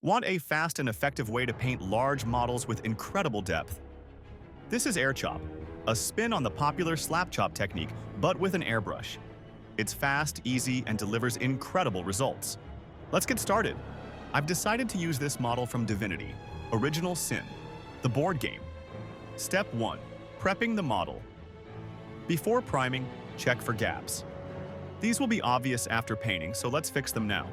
Want a fast and effective way to paint large models with incredible depth? This is Airchop, a spin on the popular Slapchop technique, but with an airbrush. It's fast, easy, and delivers incredible results. Let's get started. I've decided to use this model from Divinity, Original Sin, the board game. Step 1. Prepping the model. Before priming, check for gaps. These will be obvious after painting, so let's fix them now.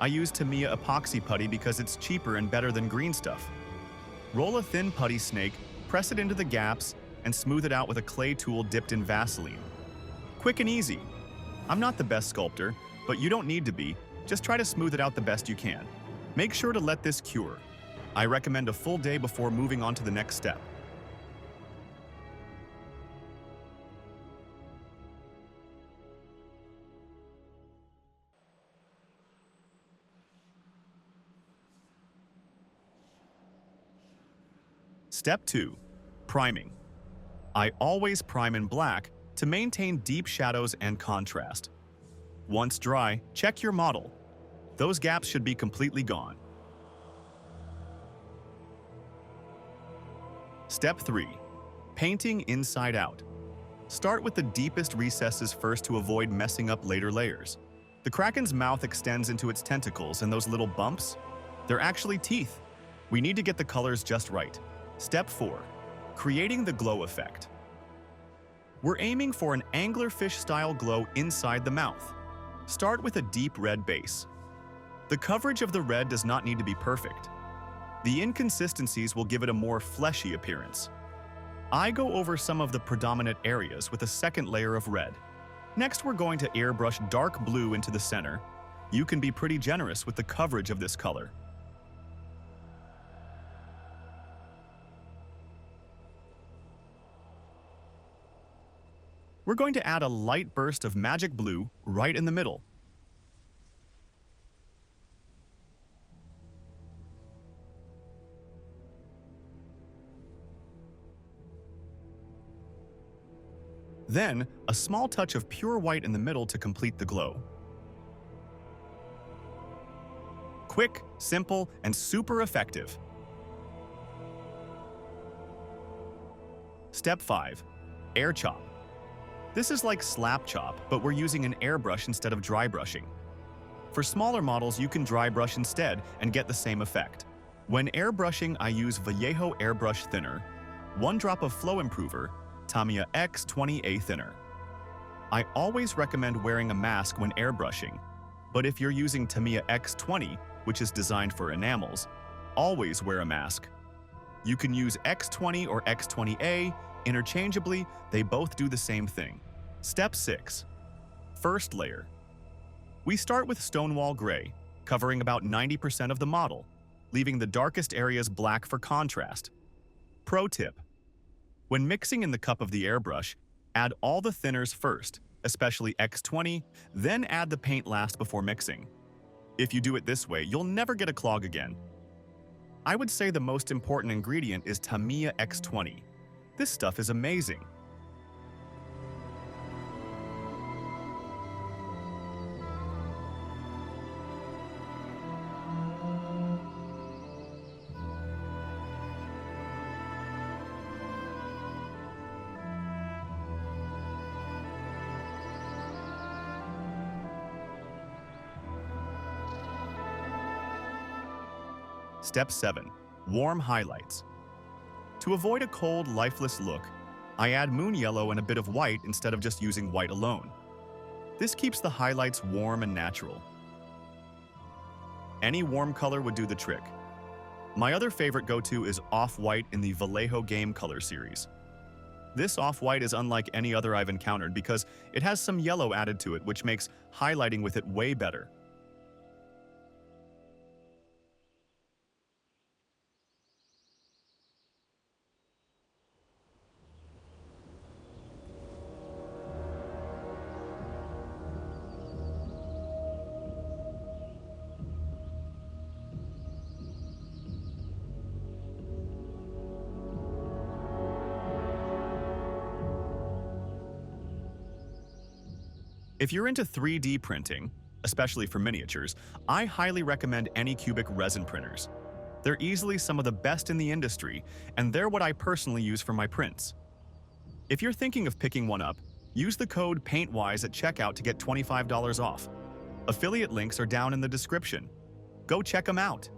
I use Tamiya epoxy putty because it's cheaper and better than green stuff. Roll a thin putty snake, press it into the gaps, and smooth it out with a clay tool dipped in Vaseline. Quick and easy. I'm not the best sculptor, but you don't need to be. Just try to smooth it out the best you can. Make sure to let this cure. I recommend a full day before moving on to the next step. Step 2. Priming. I always prime in black to maintain deep shadows and contrast. Once dry, check your model. Those gaps should be completely gone. Step 3. Painting inside out. Start with the deepest recesses first to avoid messing up later layers. The Kraken's mouth extends into its tentacles, and those little bumps? They're actually teeth. We need to get the colors just right. Step 4. Creating the glow effect. We're aiming for an anglerfish-style glow inside the mouth. Start with a deep red base. The coverage of the red does not need to be perfect. The inconsistencies will give it a more fleshy appearance. I go over some of the predominant areas with a second layer of red. Next, we're going to airbrush dark blue into the center. You can be pretty generous with the coverage of this color. We're going to add a light burst of magic blue right in the middle. Then, a small touch of pure white in the middle to complete the glow. Quick, simple, and super effective. Step 5. Airchop. This is like Slapchop, but we're using an airbrush instead of dry brushing. For smaller models, you can dry brush instead and get the same effect. When airbrushing, I use Vallejo Airbrush Thinner, 1 drop of Flow Improver, Tamiya X-20A Thinner. I always recommend wearing a mask when airbrushing, but if you're using Tamiya X20, which is designed for enamels, always wear a mask. You can use X20 or X20A, interchangeably, they both do the same thing. Step 6. First layer. We start with Stonewall Grey, covering about 90% of the model, leaving the darkest areas black for contrast. Pro tip. When mixing in the cup of the airbrush, add all the thinners first, especially X20, then add the paint last before mixing. If you do it this way, you'll never get a clog again. I would say the most important ingredient is Tamiya X20. This stuff is amazing. Step 7. Warm highlights. To avoid a cold, lifeless look, I add moon yellow and a bit of white instead of just using white alone. This keeps the highlights warm and natural. Any warm color would do the trick. My other favorite go-to is off-white in the Vallejo Game Color series. This off-white is unlike any other I've encountered because it has some yellow added to it, which makes highlighting with it way better. If you're into 3D printing, especially for miniatures, I highly recommend Anycubic resin printers. They're easily some of the best in the industry, and they're what I personally use for my prints. If you're thinking of picking one up, use the code PAINTWISE at checkout to get $25 off. Affiliate links are down in the description. Go check them out.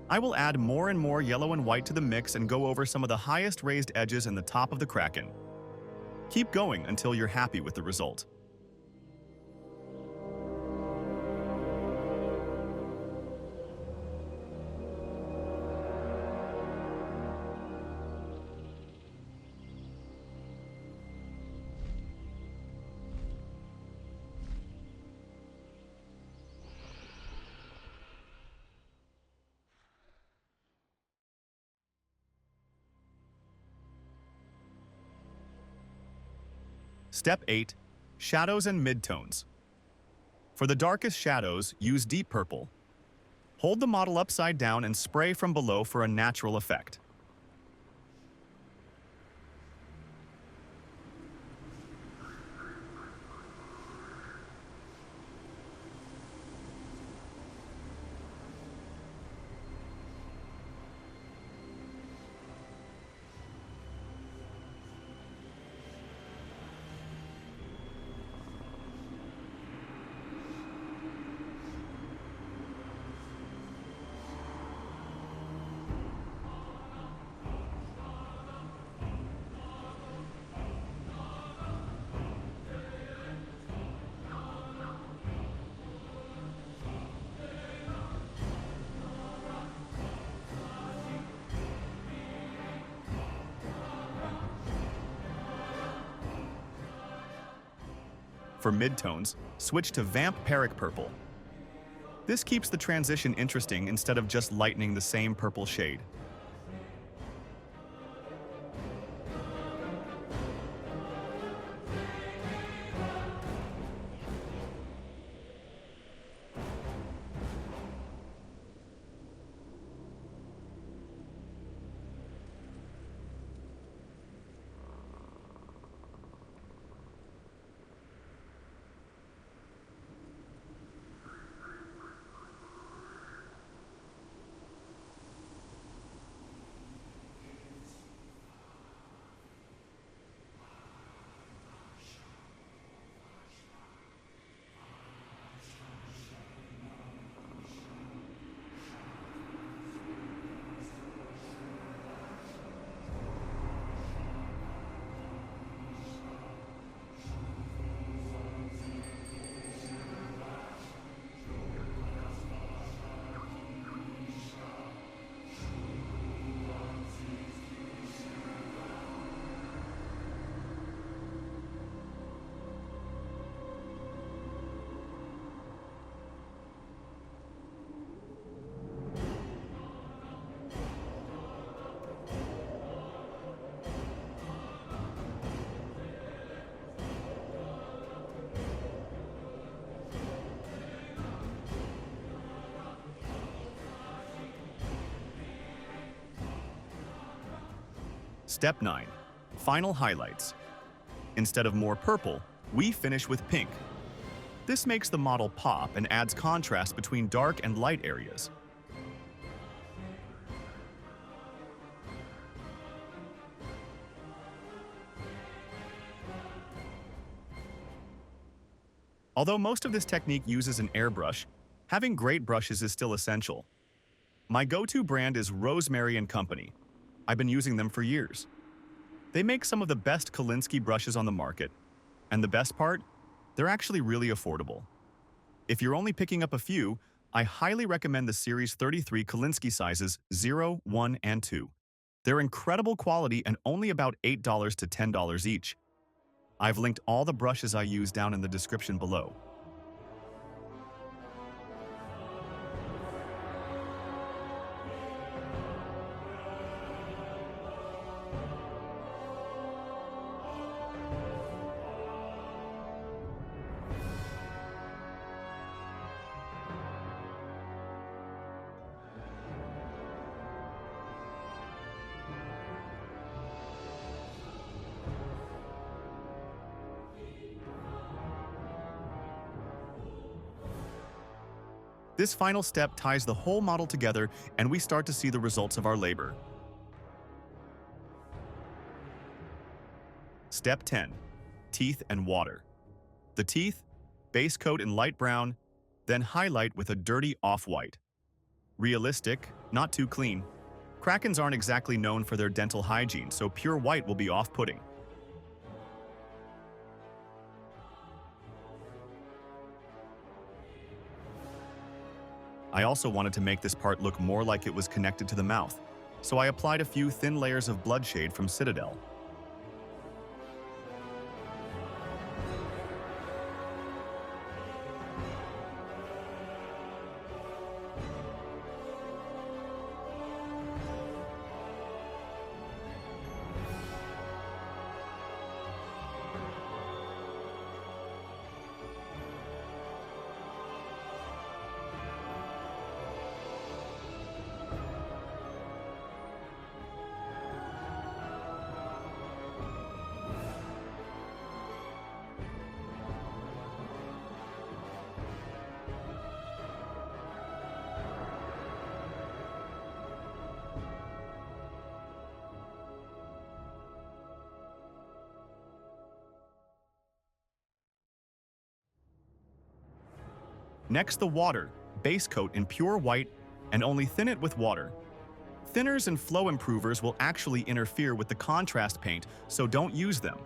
I will add more and more yellow and white to the mix and go over some of the highest raised edges in the top of the Kraken. Keep going until you're happy with the result. Step 8. Shadows and midtones. For the darkest shadows, use deep purple. Hold the model upside down and spray from below for a natural effect. For midtones, switch to Vampiric Purple. This keeps the transition interesting instead of just lightening the same purple shade. Step 9. Final highlights. Instead of more purple, we finish with pink. This makes the model pop and adds contrast between dark and light areas. Although most of this technique uses an airbrush, having great brushes is still essential. My go-to brand is Rosemary & Company. I've been using them for years. They make some of the best Kolinsky brushes on the market. And the best part? They're actually really affordable. If you're only picking up a few, I highly recommend the Series 33 Kolinsky sizes 0, 1, and 2. They're incredible quality and only about $8 to $10 each. I've linked all the brushes I use down in the description below. This final step ties the whole model together and we start to see the results of our labor. Step 10. Teeth and water. The teeth, base coat in light brown, then highlight with a dirty off-white. Realistic, not too clean. Krakens aren't exactly known for their dental hygiene, so pure white will be off-putting. I also wanted to make this part look more like it was connected to the mouth, so I applied a few thin layers of Bloodshade from Citadel. Next, the water, base coat in pure white, and only thin it with water. Thinners and flow improvers will actually interfere with the contrast paint, so don't use them.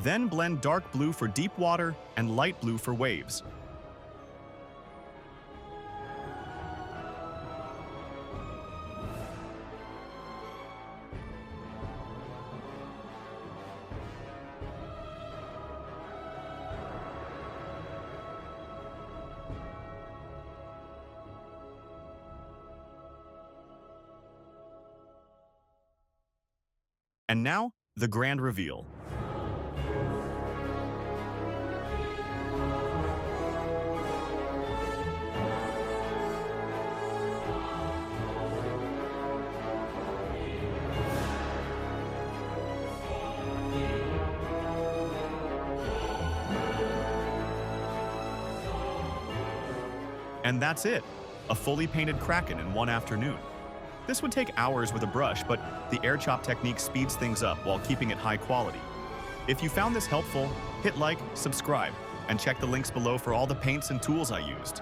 Then blend dark blue for deep water and light blue for waves. And now, the grand reveal. And that's it, a fully painted Kraken in one afternoon. This would take hours with a brush, but the Airchop technique speeds things up while keeping it high quality. If you found this helpful, hit like, subscribe, and check the links below for all the paints and tools I used.